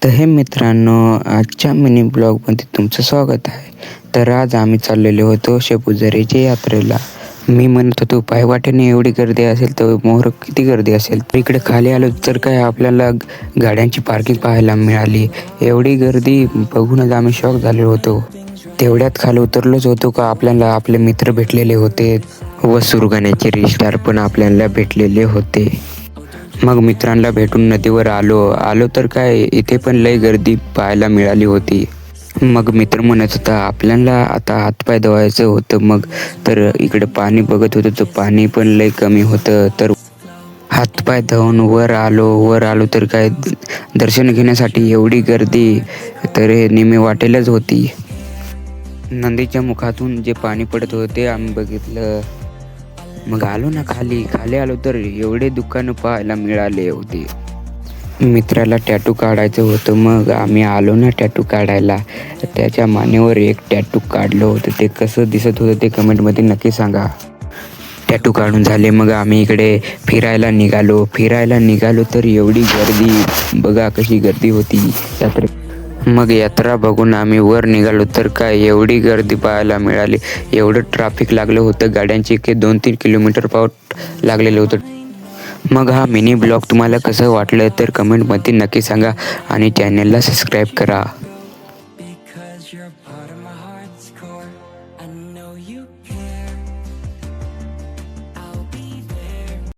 तर हे मित्रांनो, आजच्या मिनी ब्लॉगमध्ये तुमचं स्वागत आहे. तर आज आम्ही चाललेलो होतो शेपुजरीच्या यात्रेला. मी म्हणत होतो पायवाटेने एवढी गर्दी असेल तर मोहर किती गर्दी असेल. तर इकडे खाली आलो तर काय आपल्याला गाड्यांची पार्किंग पाहायला मिळाली. एवढी गर्दी बघूनच आम्ही शॉक झालेलो होतो. तेवढ्यात खाली उतरलोच होतो का आपल्याला आपले मित्र भेटलेले होते व सुरगाण्याचे रिश्तार पण आपल्याला भेटलेले होते. मग मित्रांना भेटून नदीवर आलो तर काय इथे पण लय गर्दी पाहायला मिळाली होती. मग मित्र म्हणत होता आपल्याला आता हातपाय धुवायचं होतं. मग तर इकडे पाणी बघत होतं तर पाणी पण लय कमी होतं. तर हातपाय धुवून वर आलो तर काय दर्शन घेण्यासाठी एवढी गर्दी तर नेहमी वाटेलच होती. नदीच्या मुखातून जे पाणी पडत होते आम्ही बघितलं. मग आलो ना खाली आलो तर एवढे दुकानं पाहायला मिळाले होते. मित्राला टॅटू काढायचं होतं. मग आम्ही आलो ना टॅटू काढायला. त्याच्या मानेवर एक टॅटू काढलं होतं. ते कसं दिसत होतं ते कमेंटमध्ये नक्की सांगा. टॅटू काढून झाले मग आम्ही इकडे फिरायला निघालो तर एवढी गर्दी बघा कशी गर्दी होती यात्रेत. मग यात्रा बघून आम्ही वर निघालो तर काय एवढी गर्दी पाहायला मिळाली. एवढं ट्रॅफिक लागलं होतं गाड्यांची की 2-3 किलोमीटर पाऊट लागलेलं होतं. मग हा मिनी ब्लॉग तुम्हाला कसं वाटलं तर कमेंटमध्ये नक्की सांगा आणि चॅनलला सबस्क्राईब करा.